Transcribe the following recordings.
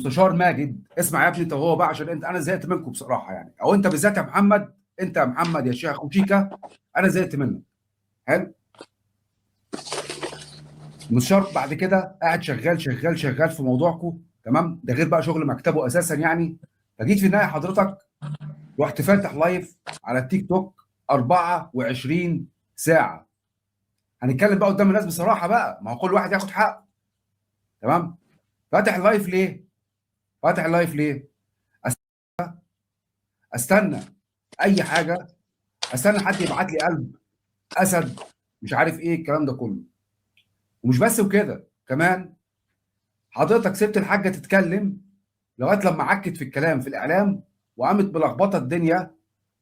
مستشار ماجد، اسمع يا ابني انت وهو بقى، عشان انا زهقت منكم بصراحه يعني، او انت بالذات يا محمد، انت يا محمد يا شيخ وشيكا، انا زهقت منك. حلو. المستشار بعد كده قاعد شغال شغال شغال في موضوعكم، تمام، ده غير بقى شغل مكتبه اساسا يعني. فجيت في النهايه حضرتك رحت فاتح لايف على التيك توك 24 ساعه. هنتكلم بقى قدام الناس بصراحه بقى، ما هو كل واحد ياخد حقه. تمام. فاتح اللايف ليه؟ فاتح اللايف ليه؟ استنى اي حاجه، استنى حد يبعت لي قلب اسد، مش عارف ايه الكلام ده كله. ومش بس وكده كمان، حضرتك سبت الحاجه تتكلم لغايه لما عكت في الكلام في الاعلام، وقامت ملخبطه الدنيا،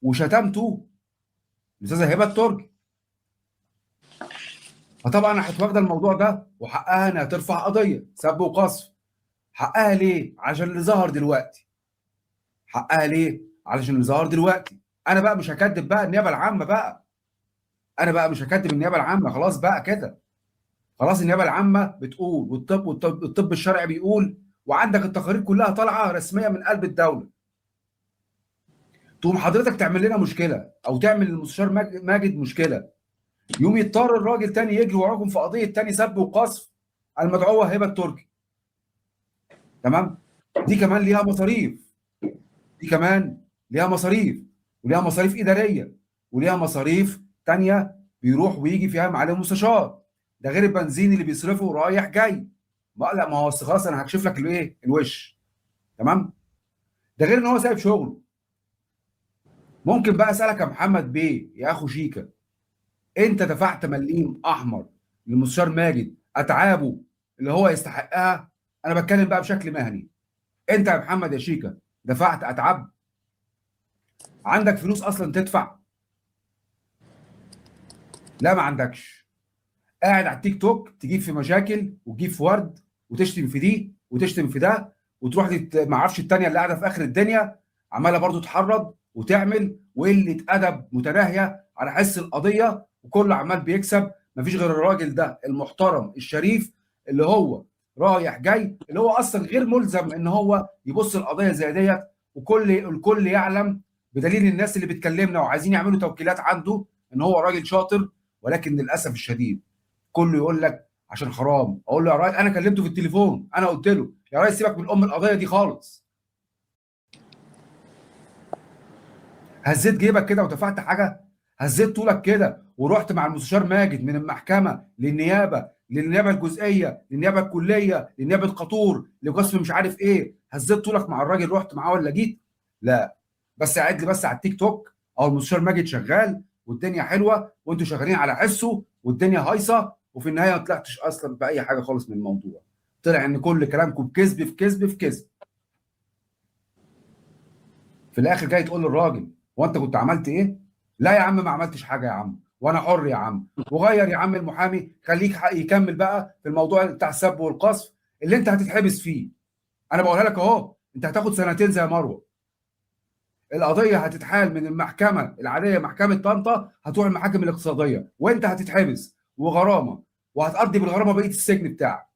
وشتمته الاستاذه هبه التركي. فطبعا راحت واخده الموضوع ده وحقها انها ترفع قضيه سب وقذف. حقها ليه؟ عشان اللي ظهر دلوقتي. حقها ليه؟ علشان اللي ظهر دلوقتي. انا بقى مش هكدب بقى النيابه العامه بقى. انا بقى مش هكدب النيابه العامه، خلاص بقى كده. خلاص النيابه العامه بتقول، والطب الشرعي بيقول، وعندك التقارير كلها طالعه رسميه من قلب الدوله. تقوم حضرتك تعمل لنا مشكله، او تعمل للمستشار ماجد مشكله، يوم يضطر الراجل تاني يجري وراكم في قضيه تاني سب وقذف المدعوه هبه التركي. تمام. دي كمان ليها مصاريف. دي كمان ليها مصاريف، وليها مصاريف اداريه، وليها مصاريف تانيه بيروح ويجي فيها معالي المستشار. ده غير البنزين اللي بيصرفه رايح جاي. ما لا، ما هو أصل خلاص انا هكشف لك الايه الوش. تمام. ده غير ان هو سايب شغله. ممكن بقى اسالك يا محمد بيه يا اخو شيكا، انت دفعت مليم احمر للمستشار ماجد اتعابه اللي هو يستحقها؟ انا بتكلم بقى بشكل مهني. انت يا محمد يا شيكا دفعت اتعاب؟ عندك فلوس اصلا تدفع؟ لا ما عندكش. قاعد على التيك توك تجيب في مشاكل وتجيب في ورد، وتشتم في دي وتشتم في ده، وتروح ما اعرفش التانيه اللي قاعده في اخر الدنيا عماله برضو تحرض وتعمل وقله ادب متناهيه على حس القضيه، وكله عمال بيكسب. مفيش غير الراجل ده المحترم الشريف اللي هو رايح جاي، اللي هو اصلا غير ملزم ان هو يبص القضيه زي ديت. الكل يعلم، بدليل الناس اللي بتكلمنا وعايزين يعملوا توكيلات عنده، ان هو راجل شاطر. ولكن للاسف الشديد كله يقول لك عشان حرام. اقول له يا راجل، انا كلمته في التليفون، انا قلت له يا راجل سيبك من القضيه دي خالص. هزيت جيبك كده ودفعت حاجه؟ هزيت طولك كده ورحت مع المستشار ماجد من المحكمه للنيابه، للنيابه الجزئيه، للنيابه الكليه، للنيابه قطور، لقسم مش عارف ايه؟ هزيت طولك مع الراجل رحت معاه ولا جيت؟ لا. بس قاعد لي بس على التيك توك، او المستشار ماجد شغال والدنيا حلوه وانتوا شغالين على حسه والدنيا هايصه، وفي النهايه ما طلعتش اصلا باي حاجه خالص من الموضوع. طلع ان كل كلامكم كذب في كذب في كذب. في الاخر جاي تقول للراجل هو انت كنت عملت ايه؟ لا يا عم ما عملتش حاجه يا عم، وانا حر يا عم. وغير يا عم المحامي، خليك يكمل بقى في الموضوع بتاع السب والقذف اللي انت هتتحبس فيه. انا بقولها لك اهو، انت هتاخد سنتين زي مروه. القضيه هتتحال من المحكمه العاديه محكمه طنطا، هتروح المحاكم الاقتصاديه، وانت هتتحبس وغرامه، وهتقضي بالغرامه بقيه السجن بتاعك.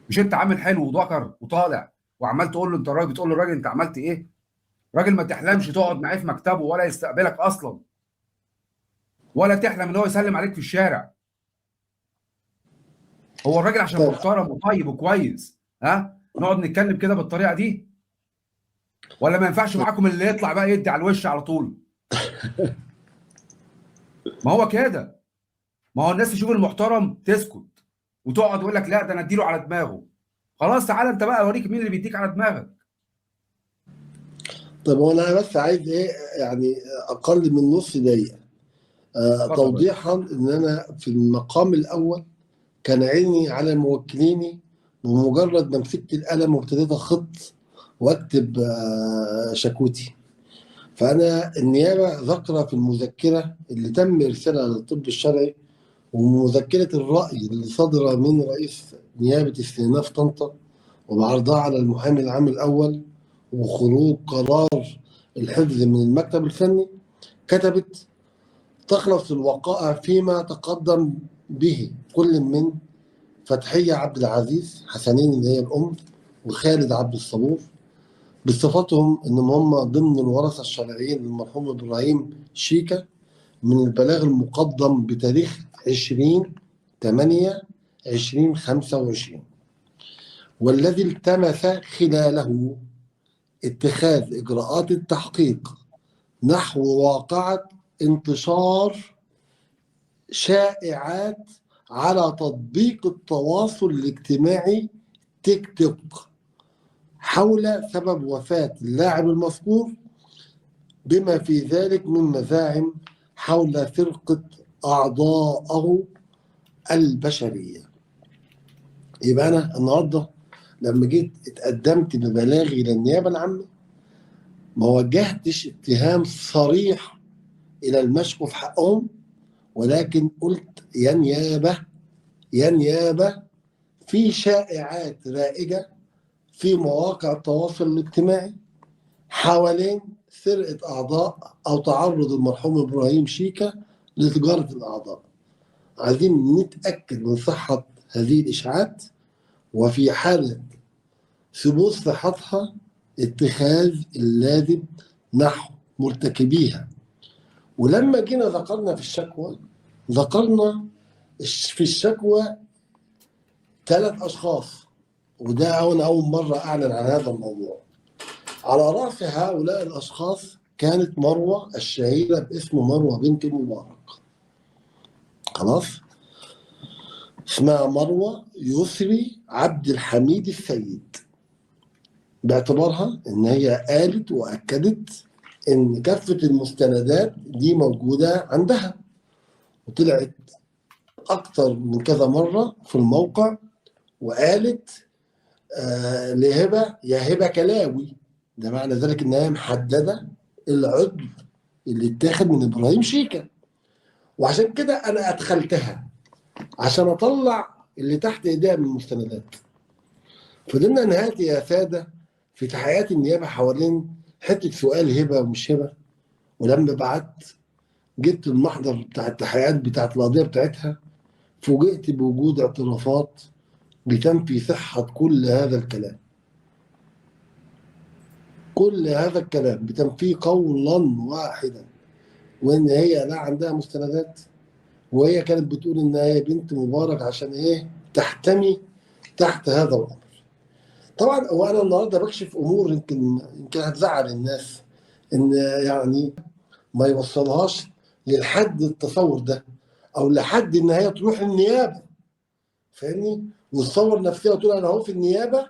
مش انت عامل حلو وذكر وطالع وعمال تقول له انت راجل، بتقول له الراجل انت عملت ايه؟ راجل ما تحلمش تقعد معاه في مكتبه ولا يستقبلك اصلا، ولا تحلم ان هو يسلم عليك في الشارع. هو الراجل عشان طيب محترم وطيب وكويس ها نقعد نتكلم كده بالطريقه دي؟ ولا ما ينفعش معاكم اللي يطلع بقى يدي على الوش على طول؟ ما هو كده. ما هو الناس تشوف المحترم تسكت، وتقعد يقول لك لا ده انا اديله على دماغه. خلاص تعالى انت بقى اوريك مين اللي بيديك على دماغك. طيب هو انا بس عايز ايه، يعني اقل من نص دقيقه اتفضل يا باشا. توضيحا ان انا في المقام الاول كان عيني على موكليني. بمجرد ما مسكت القلم وابتديت اخط واكتب شكوتي، فانا النيابه ذكر في المذكره اللي تم ارسالها للطب الشرعي ومذكره الراي اللي صدر من رئيس نيابه استئناف طنطا وبعرضها على المحامي العام الاول وخروج قرار الحفظ من المكتب الفني، كتبت: تخلص الوقائع فيما تقدم به كل من فتحية عبد العزيز حسنين اللي هي الأم، وخالد عبد الصبور بصفتهم انهم هم ضمن الورثه الشرعيين للمرحوم ابراهيم شيكا من البلاغ المقدم بتاريخ 20/8/2025، والذي التمس خلاله اتخاذ اجراءات التحقيق نحو واقعة انتشار شائعات على تطبيق التواصل الاجتماعي تيك توك حول سبب وفاة اللاعب المذكور، بما في ذلك من مزاعم حول سرقة أعضائه البشرية. يبقى أنا النهاردة لما جيت اتقدمت ببلاغي للنيابة العامة ما وجهتش اتهام صريح إلى المشكو في حقهم، ولكن قلت يا نيابة يا نيابة في شائعات رائجة في مواقع التواصل الاجتماعي حوالين سرقة أعضاء أو تعرض المرحوم إبراهيم شيكا لتجارة الأعضاء. عايزين نتأكد من صحة هذه الإشاعات، وفي حالة ثبوت صحتها اتخاذ اللازم نحو مرتكبيها. ولما جينا ذكرنا في الشكوى ذكرنا في الشكوى 3 أشخاص، وده أنا أول مرة أعلن عن هذا الموضوع. على رأس هؤلاء الأشخاص كانت مروة الشهيرة باسم مروة بنت مبارك. خلاص، اسمها مروة يسري عبد الحميد السيد، باعتبارها إن هي قالت وأكدت إن كافة المستندات دي موجودة عندها، وطلعت أكتر من كذا مرة في الموقع وقالت لهبة يا هبة كلاوي، ده معنى ذلك إنها محددة العضو اللي اتاخد من إبراهيم شيكا. وعشان كده أنا أدخلتها عشان أطلع اللي تحت إيديها من المستندات. فضلنا نهايتي يا سادة في تحقيقات النيابة حوالين حتة سؤال هبة ومش هبة، ولما بعت جبت المحضر بتاع التحقيقات بتاعت القضية بتاعتها فوجئت بوجود اعترافات بتنفي صحة كل هذا الكلام. كل هذا الكلام بتنفيه قولا واحدا، وإن هي لا عندها مستندات، وهي كانت بتقول إن هي بنت مبارك عشان إيه تحتمي تحت هذا الأمر. طبعا وأنا النهارده بكشف أمور يمكن هتزعل الناس، إن يعني ما يوصلهاش للحد التصور ده او لحد ان هي تروح النيابه، فاهمني، وتصور نفسها وتقول انا اهو في النيابه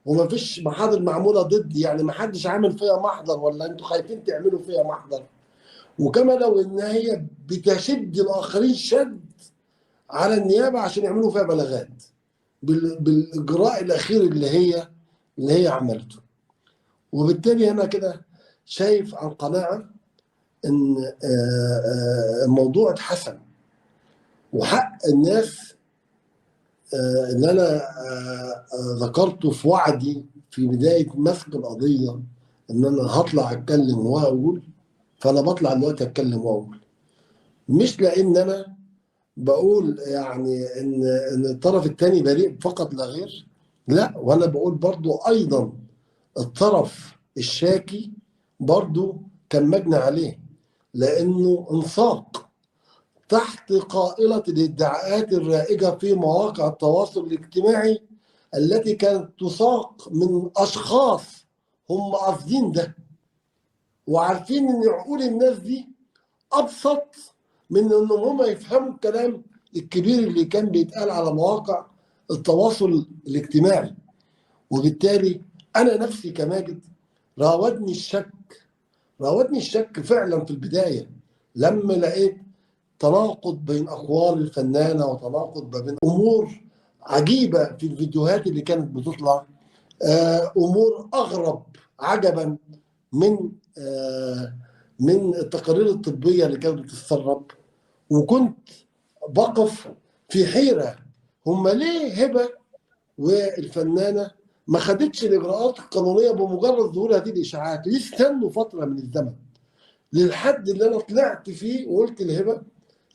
وما فيش محاضر معموله ضدي، يعني ما حدش عامل فيها محضر، ولا انتوا خايفين تعملوا فيها محضر. وكما لو ان هي بتشد الاخرين شد على النيابه عشان يعملوا فيها بلاغات بالاجراء الاخير اللي هي عملته. وبالتالي انا كده شايف عن قناعه ان الموضوع اتحسن، وحق الناس اللي انا ذكرته في وعدي في بدايه مسك القضيه ان انا هطلع اتكلم واقول، فانا بطلع دلوقتي اتكلم واقول، مش لان انا بقول يعني ان الطرف الثاني بريء فقط لا غير، لا، وانا بقول برضو ايضا الطرف الشاكي برضو كان مجني عليه، لانه انساق تحت قائلة الادعاءات الرائجة في مواقع التواصل الاجتماعي التي كانت تساق من أشخاص هم قاصدين ده، وعارفين إن عقول الناس دي أبسط من إنهم هم يفهموا الكلام الكبير اللي كان بيتقال على مواقع التواصل الاجتماعي. وبالتالي أنا نفسي كماجد راودني الشك فعلا في البداية، لما لقيت تناقض بين أقوال الفنانة وتناقض بين أمور عجيبة في الفيديوهات اللي كانت بتطلع، أمور أغرب عجبا من التقارير الطبية اللي كانت بتتسرب. وكنت بقف في حيرة، هم ليه هبة والفنانة ما خدتش الإجراءات القانونية بمجرد ظهور هذه الإشاعات؟ ليه استنوا فترة من الزمن للحد اللي أنا طلعت فيه وقلت لهبة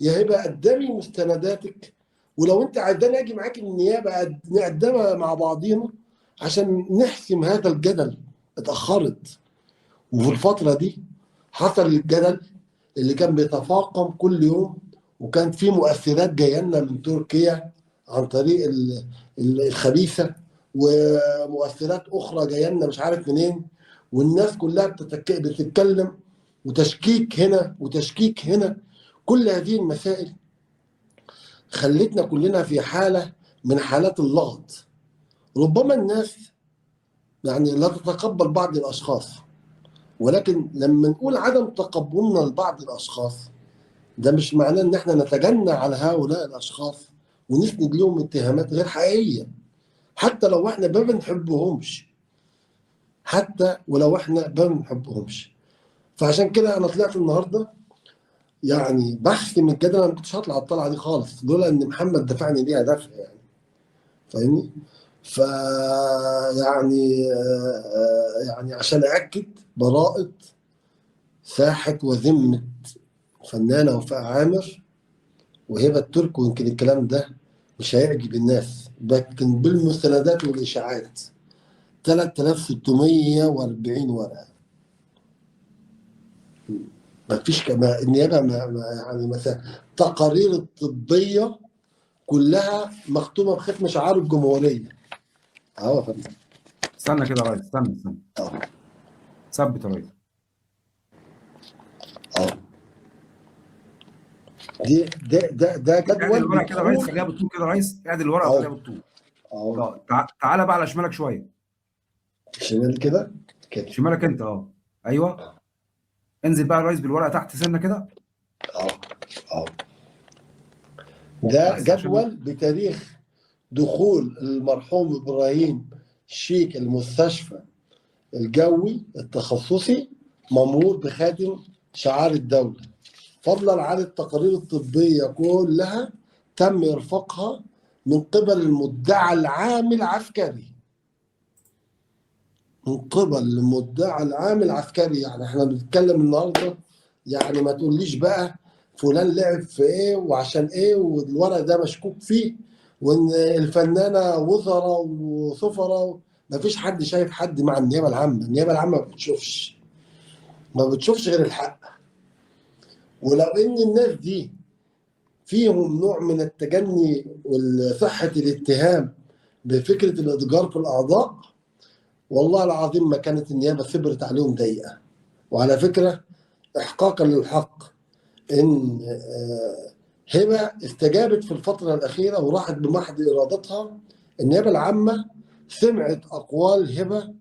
يا هبه قدمي مستنداتك، ولو انت عايزاني اجي معاكي النيابه نقدمها مع بعضينا عشان نحسم هذا الجدل اتأخرت. وفي الفترة دي حصل الجدل اللي كان بيتفاقم كل يوم، وكان في مؤثرات جايه لنا من تركيا عن طريق الخبيثه، ومؤثرات اخرى جايه لنا مش عارف منين، والناس كلها بتتكلم، وتشكيك هنا وتشكيك هنا. كل هذه المسائل خلتنا كلنا في حاله من حالات اللغط. ربما الناس يعني لا تتقبل بعض الاشخاص، ولكن لما نقول عدم تقبلنا لبعض الاشخاص ده مش معناه ان احنا نتجنى على هؤلاء الاشخاص ونسند لهم اتهامات غير حقيقيه، حتى لو احنا ما بنحبهمش، حتى ولو احنا ما بنحبهمش. فعشان كده انا طلعت النهارده يعني بحث من الجدل. انا ما كنتش هطلع الطلعه دي خالص لولا ان محمد دفعني ليها دفع يعني، فاهمني؟ ف يعني يعني عشان اكد براءه ساحه وذمه فنانه وفاء عامر وهبه ترك. ويمكن الكلام ده مش هيعجب الناس، لكن بالمستندات والاشاعات 3640 ورقه. ما فيش كما النيابه يعني مثلا التقارير الطبيه كلها مختومه بختم شعار الجمهوريه. اهو يا فندم. استنى كده يا ريس، استنى اه ثبت يا ريس. اه ده اعدل جدول الورقه كده يا ريس، بيدخل. خليها بالطول كده يا ريس، اعدل الورقه اهو وخليها بالطول. اهو تعالى بقى على شمالك شويه. شمال كده كده. شمالك انت، ايوه. انزل بقى يا ريس بالورقه تحت سنه كده. اه اه ده بس عشان جدول بتاريخ دخول المرحوم ابراهيم شيك المستشفى الجوي التخصصي ممرور بخاتم شعار الدولة، فضلا عن التقارير الطبية كلها تم إرفاقها من قبل المدعى العام العسكري. من قبل المدعى العام العسكري. يعني احنا بنتكلم النهارده، يعني ما تقوليش بقى فلان لعب في ايه وعشان ايه والورق ده مشكوك فيه، وان الفنانه وزراء وسفراء. ما فيش حد شايف حد مع النيابه العامه. النيابه العامه ما بتشوفش غير الحق. ولو ان الناس دي فيهم نوع من التجني وصحه الاتهام بفكره الاتجار في الاعضاء، والله العظيم ما كانت النيابه صبرت عليهم دقيقه. وعلى فكره احقاقا للحق ان هبه استجابت في الفتره الاخيره وراحت بمحض ارادتها. النيابه العامه سمعت اقوال هبه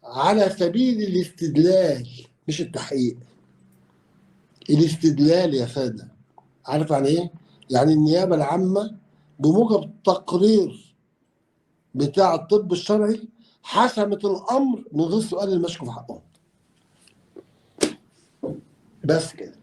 على سبيل الاستدلال مش التحقيق. الاستدلال يا ساده، عارف يعني ايه؟ يعني النيابه العامه بموجب التقرير بتاع الطب الشرعي حسمت الامر من غير سؤال المشكو في حقهم. بس كده.